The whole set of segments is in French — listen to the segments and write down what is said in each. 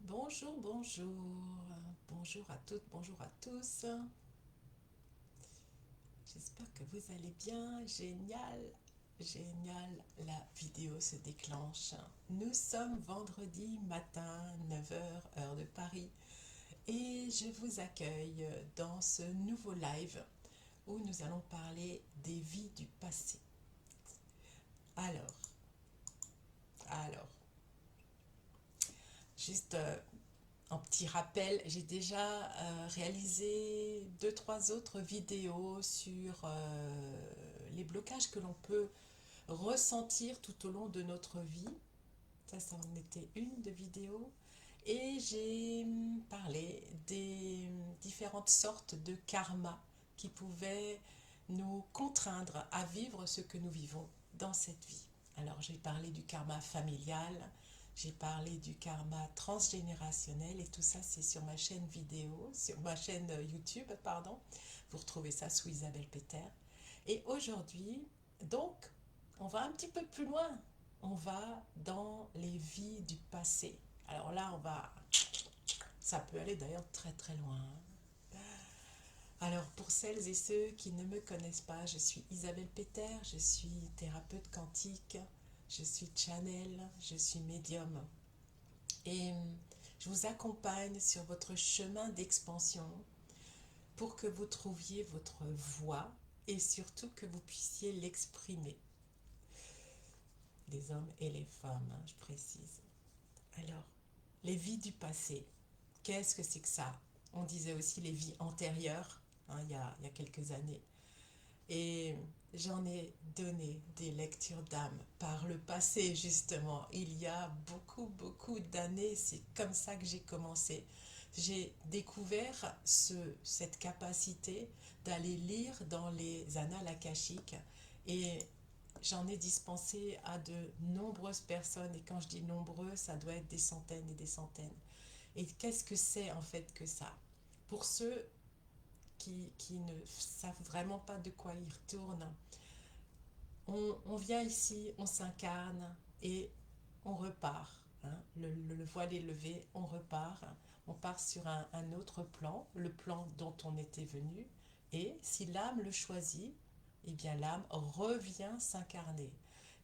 Bonjour, bonjour, bonjour à toutes, bonjour à tous. J'espère que vous allez bien. Génial, génial, la vidéo se déclenche. Nous sommes vendredi matin, 9 heures heure de Paris, et je vous accueille dans ce nouveau live où nous allons parler des vies du passé. Alors, alors, juste en petit rappel, j'ai déjà réalisé deux, trois autres vidéos sur les blocages que l'on peut ressentir tout au long de notre vie. Ça en était une de vidéos. Et j'ai parlé des différentes sortes de karma qui pouvaient nous contraindre à vivre ce que nous vivons dans cette vie. Alors j'ai parlé du karma familial, j'ai parlé du karma transgénérationnel et tout ça c'est sur ma chaîne vidéo, sur ma chaîne YouTube, pardon. Vous retrouvez ça sous Isabelle Peter. Et aujourd'hui, donc, on va un petit peu plus loin. On va dans les vies du passé. Alors là, ça peut aller d'ailleurs très très loin. Alors pour celles et ceux qui ne me connaissent pas, je suis Isabelle Peter, je suis thérapeute quantique, je suis channel, je suis médium. Et je vous accompagne sur votre chemin d'expansion pour que vous trouviez votre voie et surtout que vous puissiez l'exprimer. Les hommes et les femmes, hein, je précise. Alors, les vies du passé, qu'est-ce que c'est que ça? On disait aussi les vies antérieures, hein, il y a quelques années. Et j'en ai donné des lectures d'âme par le passé, justement. Il y a beaucoup, beaucoup d'années, c'est comme ça que j'ai commencé. J'ai découvert cette capacité d'aller lire dans les annales akashiques et j'en ai dispensé à de nombreuses personnes. Et quand je dis nombreux, ça doit être des centaines et des centaines. Et qu'est-ce que c'est en fait que ça? Pour ceux qui ne savent vraiment pas de quoi ils retournent, on vient ici, on s'incarne et on repart. Hein. Le voile est levé, on repart. On part sur un autre plan, le plan dont on était venu. Et si l'âme le choisit, eh bien l'âme revient s'incarner.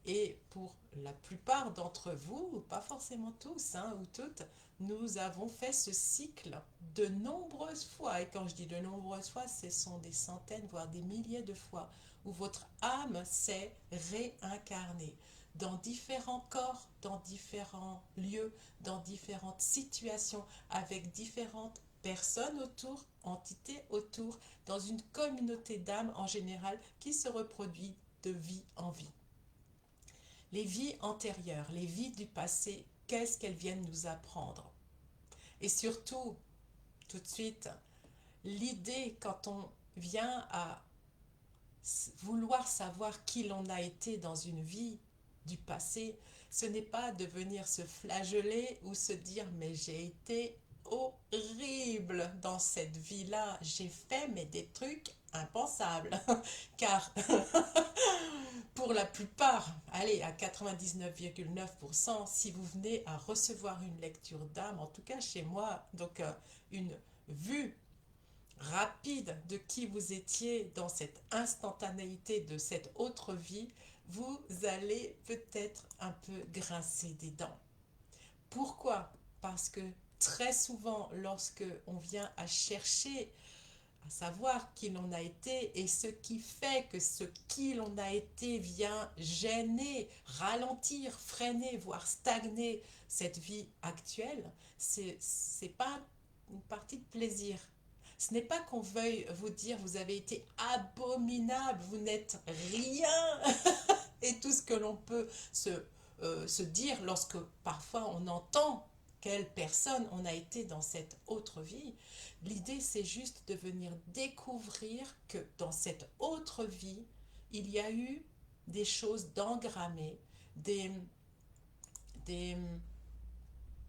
Et pour la plupart d'entre vous, pas forcément tous hein, ou toutes, nous avons fait ce cycle de nombreuses fois. Et quand je dis de nombreuses fois, ce sont des centaines, voire des milliers de fois où votre âme s'est réincarnée dans différents corps, dans différents lieux, dans différentes situations, avec différentes personnes autour, entités autour, dans une communauté d'âmes en général qui se reproduit de vie en vie. Les vies antérieures, les vies du passé, qu'est-ce qu'elles viennent nous apprendre? Et surtout, tout de suite, l'idée quand on vient à vouloir savoir qui l'on a été dans une vie du passé, ce n'est pas de venir se flageller ou se dire mais j'ai été horrible dans cette vie-là, j'ai fait mais des trucs impensables. Car pour la plupart, allez, à 99,9%, si vous venez à recevoir une lecture d'âme, en tout cas chez moi, donc une vue rapide de qui vous étiez dans cette instantanéité de cette autre vie, vous allez peut-être un peu grincer des dents. Pourquoi? Parce que très souvent, lorsque on vient à chercher à savoir qui l'on a été et ce qui fait que ce qui l'on a été vient gêner, ralentir, freiner, voire stagner cette vie actuelle, c'est pas une partie de plaisir. Ce n'est pas qu'on veuille vous dire vous avez été abominable, vous n'êtes rien et tout ce que l'on peut se dire lorsque parfois on entend quelle personne on a été dans cette autre vie. L'idée, c'est juste de venir découvrir que dans cette autre vie, il y a eu des choses d'engrammées, des,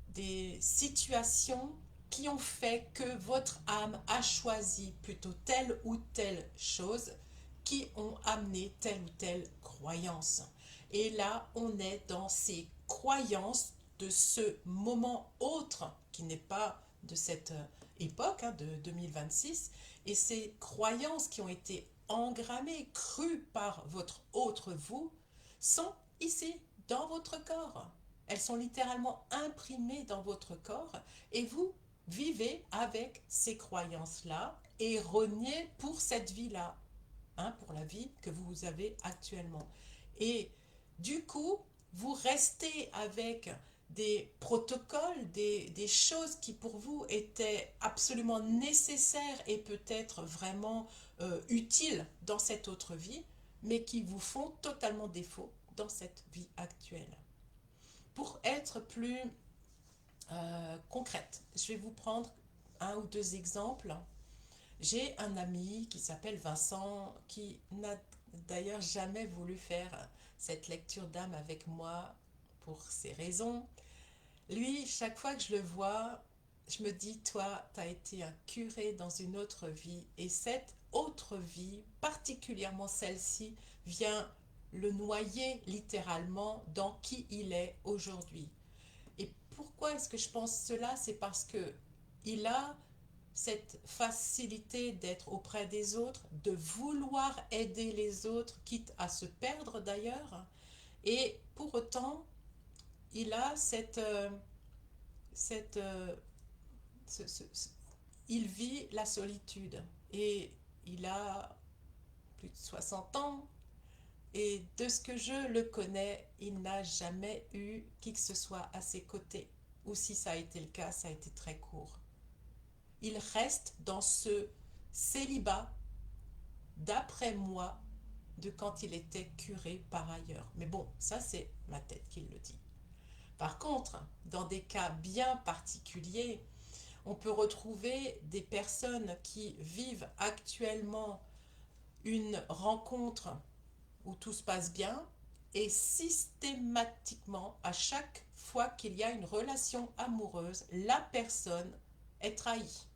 des situations qui ont fait que votre âme a choisi plutôt telle ou telle chose qui ont amené telle ou telle croyance. Et là, on est dans ces croyances de ce moment autre qui n'est pas de cette époque de 2026, et ces croyances qui ont été engrammées, crues par votre autre vous, sont ici, dans votre corps. Elles sont littéralement imprimées dans votre corps et vous vivez avec ces croyances-là, erronées pour cette vie-là, pour la vie que vous avez actuellement. Et du coup, vous restez avec des protocoles, des choses qui pour vous étaient absolument nécessaires et peut-être vraiment utiles dans cette autre vie, mais qui vous font totalement défaut dans cette vie actuelle. Pour être plus concrète, je vais vous prendre un ou deux exemples. J'ai un ami qui s'appelle Vincent, qui n'a d'ailleurs jamais voulu faire cette lecture d'âme avec moi pour ces raisons. Lui, chaque fois que je le vois, je me dis, toi, tu as été un curé dans une autre vie, et cette autre vie, particulièrement celle-ci, vient le noyer littéralement dans qui il est aujourd'hui. Et pourquoi est-ce que je pense cela? C'est parce que il a cette facilité d'être auprès des autres, de vouloir aider les autres, quitte à se perdre d'ailleurs, et pour autant, il a cette il vit la solitude, et il a plus de 60 ans, et de ce que je le connais, il n'a jamais eu qui que ce soit à ses côtés, ou si ça a été le cas, ça a été très court. Il reste dans ce célibat, d'après moi, de quand il était curé par ailleurs. Mais bon, ça c'est ma tête qui le dit. Par contre, dans des cas bien particuliers, on peut retrouver des personnes qui vivent actuellement une rencontre où tout se passe bien, et systématiquement, à chaque fois qu'il y a une relation amoureuse, la personne est trahie.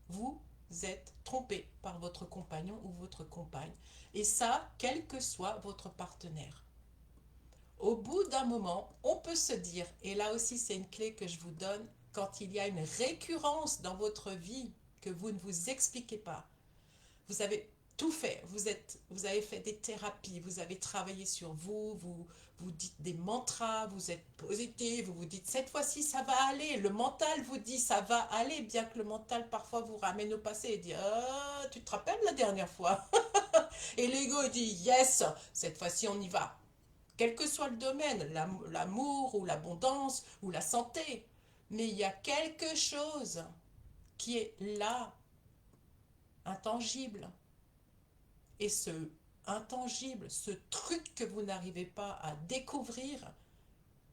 Vous êtes trompé par votre compagnon ou votre compagne. Et ça, quel que soit votre partenaire. Au bout d'un moment, on peut se dire, et là aussi c'est une clé que je vous donne, quand il y a une récurrence dans votre vie que vous ne vous expliquez pas, vous avez tout fait, vous avez fait des thérapies, vous avez travaillé sur vous, vous dites des mantras, vous êtes positif, vous vous dites cette fois-ci ça va aller, le mental vous dit ça va aller, bien que le mental parfois vous ramène au passé et dit tu te rappelles la dernière fois et l'ego dit yes, cette fois-ci on y va. Quel que soit le domaine, l'amour ou l'abondance ou la santé, mais il y a quelque chose qui est là, intangible. Et ce intangible, ce truc que vous n'arrivez pas à découvrir,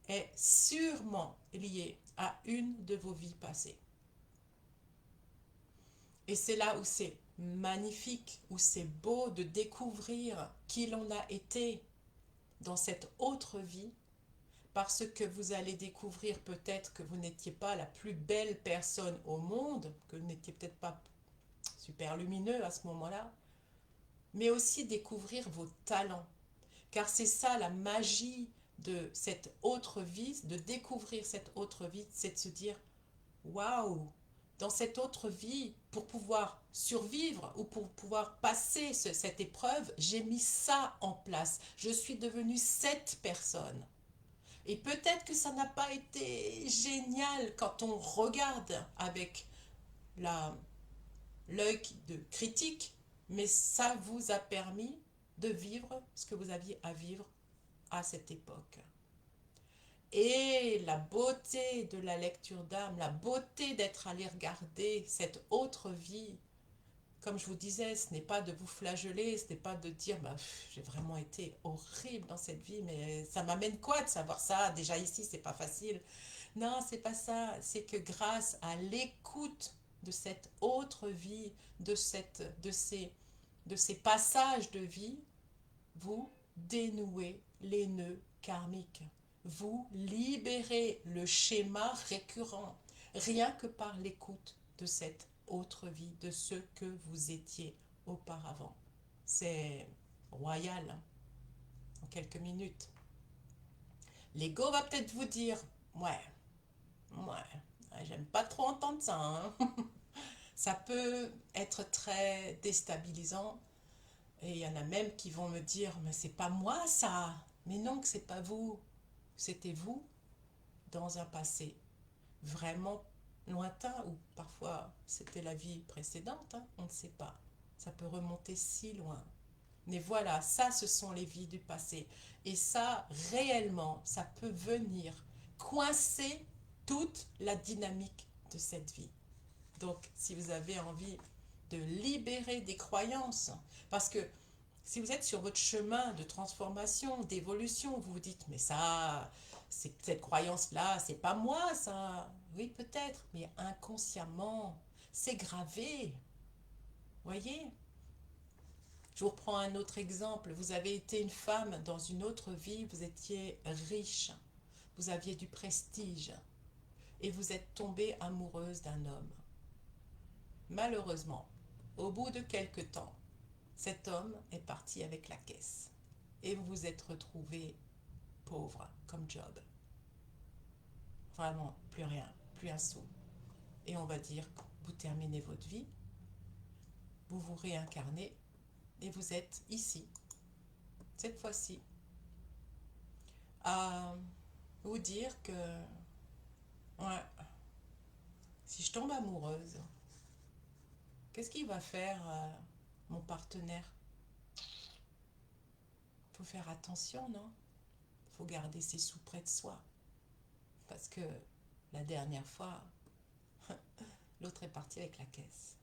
est sûrement lié à une de vos vies passées. Et c'est là où c'est magnifique, où c'est beau de découvrir qui l'on a été dans cette autre vie, parce que vous allez découvrir peut-être que vous n'étiez pas la plus belle personne au monde, que vous n'étiez peut-être pas super lumineux à ce moment-là, mais aussi découvrir vos talents. Car c'est ça la magie de cette autre vie, de découvrir cette autre vie, c'est de se dire waouh, dans cette autre vie, pour pouvoir survivre ou pour pouvoir passer cette épreuve, j'ai mis ça en place. Je suis devenue cette personne. Et peut-être que ça n'a pas été génial quand on regarde avec la, l'œil de critique, mais ça vous a permis de vivre ce que vous aviez à vivre à cette époque. Et la beauté de la lecture d'âme, la beauté d'être allé regarder cette autre vie, comme je vous disais, ce n'est pas de vous flageller, ce n'est pas de dire j'ai vraiment été horrible dans cette vie, mais ça m'amène quoi de savoir ça? Déjà ici, c'est pas facile. Non, c'est pas ça. C'est que grâce à l'écoute de cette autre vie, de ces passages de vie, vous dénouez les nœuds karmiques. Vous libérez le schéma récurrent, rien que par l'écoute de cette autre vie, de ce que vous étiez auparavant. C'est royal, en quelques minutes. L'ego va peut-être vous dire, ouais, ouais, j'aime pas trop entendre ça, hein. Ça peut être très déstabilisant. Et il y en a même qui vont me dire, mais c'est pas moi ça. Mais non, que c'est pas vous. C'était vous dans un passé vraiment lointain ou parfois c'était la vie précédente, hein, on ne sait pas. Ça peut remonter si loin. Mais voilà, ça, ce sont les vies du passé. Et ça, réellement, ça peut venir coincer toute la dynamique de cette vie. Donc, si vous avez envie de libérer des croyances, parce que si vous êtes sur votre chemin de transformation, d'évolution, vous vous dites, mais ça, cette croyance-là, c'est pas moi, ça. Oui, peut-être, mais inconsciemment, c'est gravé. Voyez? Je vous reprends un autre exemple. Vous avez été une femme dans une autre vie, vous étiez riche, vous aviez du prestige et vous êtes tombée amoureuse d'un homme. Malheureusement, au bout de quelque temps, cet homme est parti avec la caisse et vous vous êtes retrouvée pauvre comme Job. Vraiment, plus rien, plus un sou. Et on va dire que vous terminez votre vie, vous vous réincarnez et vous êtes ici, cette fois-ci, à vous dire que, ouais, si je tombe amoureuse, qu'est-ce qu'il va faire mon partenaire? Il faut faire attention, non? Il faut garder ses sous près de soi. Parce que la dernière fois, l'autre est parti avec la caisse.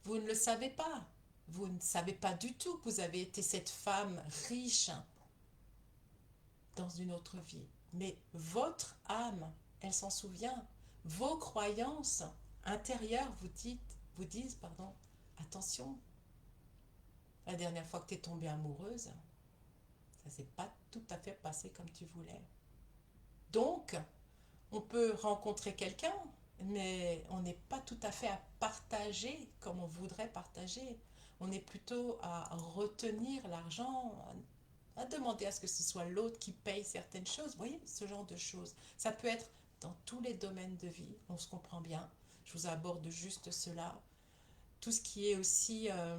Vous ne le savez pas. Vous ne savez pas du tout que vous avez été cette femme riche dans une autre vie. Mais votre âme, elle s'en souvient. Vos croyances intérieures vous disent, pardon, attention, la dernière fois que tu es tombée amoureuse, ça ne s'est pas tout à fait passé comme tu voulais. Donc, on peut rencontrer quelqu'un, mais on n'est pas tout à fait à partager comme on voudrait partager. On est plutôt à retenir l'argent, à demander à ce que ce soit l'autre qui paye certaines choses. Vous voyez, ce genre de choses. Ça peut être dans tous les domaines de vie, on se comprend bien. Je vous aborde juste cela. Tout ce qui est aussi euh,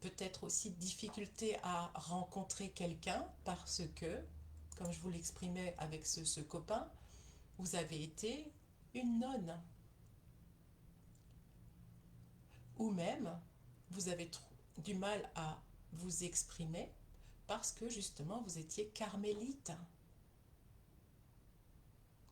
peut-être aussi difficulté à rencontrer quelqu'un parce que, comme je vous l'exprimais avec ce copain, vous avez été une nonne. Ou même, vous avez du mal à vous exprimer parce que justement vous étiez carmélite.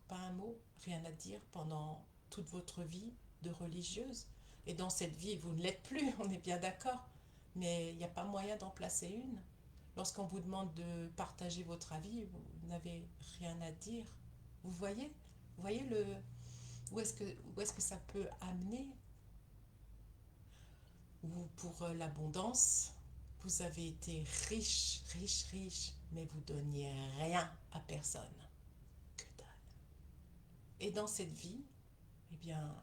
Pas un mot, rien à dire pendant toute votre vie de religieuse. Et dans cette vie, vous ne l'êtes plus, on est bien d'accord. Mais il n'y a pas moyen d'en placer une. Lorsqu'on vous demande de partager votre avis, vous n'avez rien à dire. Vous voyez où est-ce que ça peut amener? Ou pour l'abondance, vous avez été riche, riche, riche, mais vous donniez rien à personne. Que dalle. Et dans cette vie, eh bien,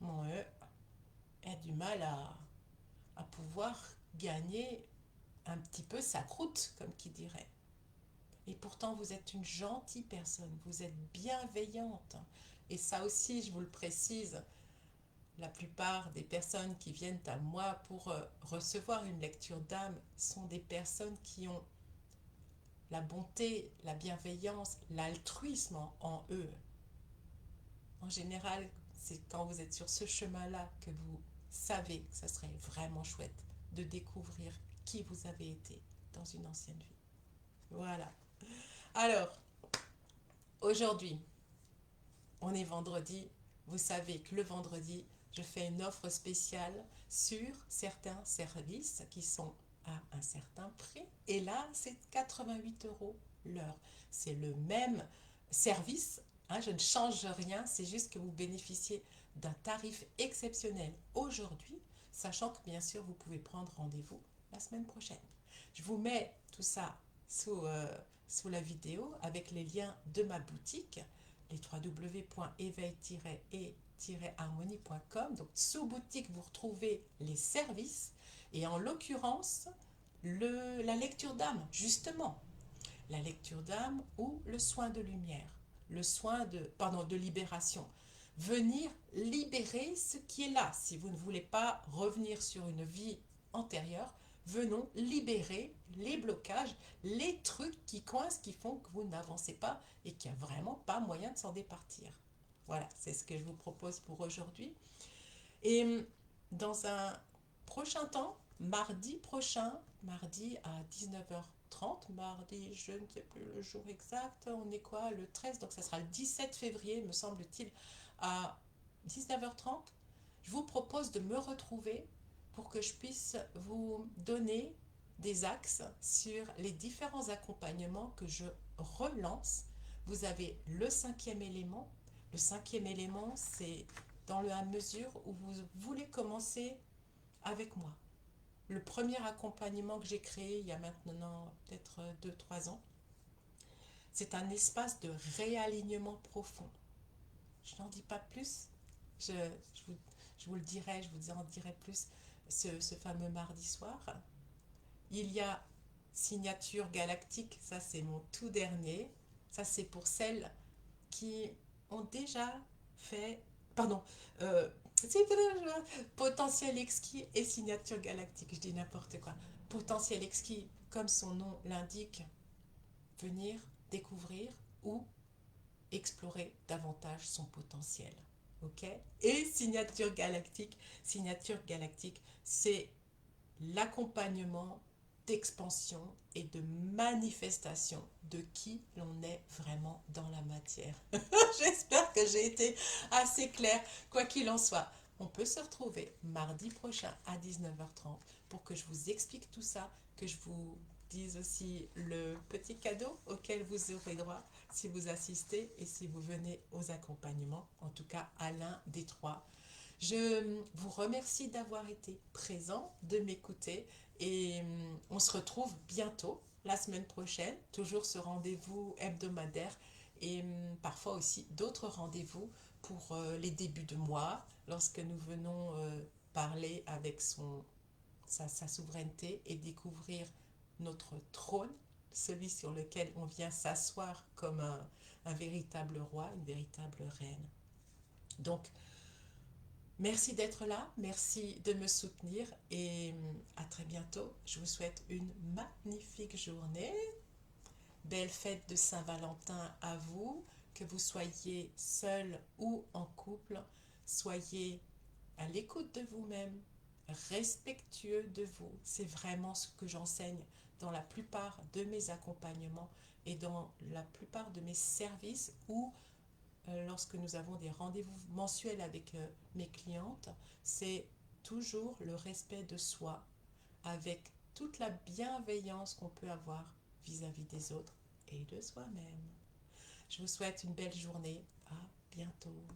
mon a du mal à pouvoir gagner un petit peu sa croûte, comme qui dirait. Et pourtant, vous êtes une gentille personne, vous êtes bienveillante. Et ça aussi, je vous le précise, la plupart des personnes qui viennent à moi pour recevoir une lecture d'âme sont des personnes qui ont la bonté, la bienveillance, l'altruisme en eux. En général, c'est quand vous êtes sur ce chemin-là que vous savez que ça serait vraiment chouette de découvrir qui vous avez été dans une ancienne vie. Voilà. Alors, aujourd'hui, on est vendredi. Vous savez que le vendredi, je fais une offre spéciale sur certains services qui sont à un certain prix. Et là, c'est 88 € l'heure. C'est le même service, hein, je ne change rien, c'est juste que vous bénéficiez d'un tarif exceptionnel aujourd'hui, sachant que bien sûr, vous pouvez prendre rendez-vous la semaine prochaine. Je vous mets tout ça sous la vidéo avec les liens de ma boutique, les www.éveil-et-harmonie.com. Donc, sous boutique, vous retrouvez les services et en l'occurrence, la lecture d'âme, justement. la lecture d'âme ou le soin de lumière, le soin de libération. Venir libérer ce qui est là. Si vous ne voulez pas revenir sur une vie antérieure, venons libérer les blocages, les trucs qui coincent, qui font que vous n'avancez pas et qu'il n'y a vraiment pas moyen de s'en départir. Voilà, c'est ce que je vous propose pour aujourd'hui. Et dans un prochain temps, mardi prochain, mardi à 19h30, mardi, je ne sais plus le jour exact, on est quoi, le 13, donc ça sera le 17 février, me semble-t-il, à 19h30, je vous propose de me retrouver pour que je puisse vous donner des axes sur les différents accompagnements que je relance. Vous avez le cinquième élément. Le cinquième élément, c'est dans la mesure où vous voulez commencer avec moi. Le premier accompagnement que j'ai créé il y a maintenant peut-être 2-3 ans, c'est un espace de réalignement profond. Je n'en dis pas plus. Je, je, vous, je vous le dirai, je vous en dirai plus ce fameux mardi soir. Il y a Signature Galactique, ça c'est mon tout dernier. Ça c'est pour celles qui ont déjà fait, pardon, euh, potentiel exquis et signature galactique, je dis n'importe quoi. Potentiel exquis, comme son nom l'indique, venir découvrir ou explorer davantage son potentiel. Ok. Et signature galactique, c'est l'accompagnement d'expansion et de manifestation de qui l'on est vraiment dans la matière. J'espère que j'ai été assez claire. Quoi qu'il en soit, on peut se retrouver mardi prochain à 19h30 pour que je vous explique tout ça, que je vous dise aussi le petit cadeau auquel vous aurez droit si vous assistez et si vous venez aux accompagnements, en tout cas à l'un des trois. Je vous remercie d'avoir été présent, de m'écouter et on se retrouve bientôt, la semaine prochaine, toujours ce rendez-vous hebdomadaire et parfois aussi d'autres rendez-vous pour les débuts de mois, lorsque nous venons parler avec sa souveraineté et découvrir notre trône, celui sur lequel on vient s'asseoir comme un véritable roi, une véritable reine. Donc, merci d'être là, merci de me soutenir et à très bientôt. Je vous souhaite une magnifique journée. Belle fête de Saint-Valentin à vous, que vous soyez seul ou en couple. Soyez à l'écoute de vous-même, respectueux de vous. C'est vraiment ce que j'enseigne dans la plupart de mes accompagnements et dans la plupart de mes services où lorsque nous avons des rendez-vous mensuels avec mes clientes, c'est toujours le respect de soi avec toute la bienveillance qu'on peut avoir vis-à-vis des autres et de soi-même. Je vous souhaite une belle journée. À bientôt.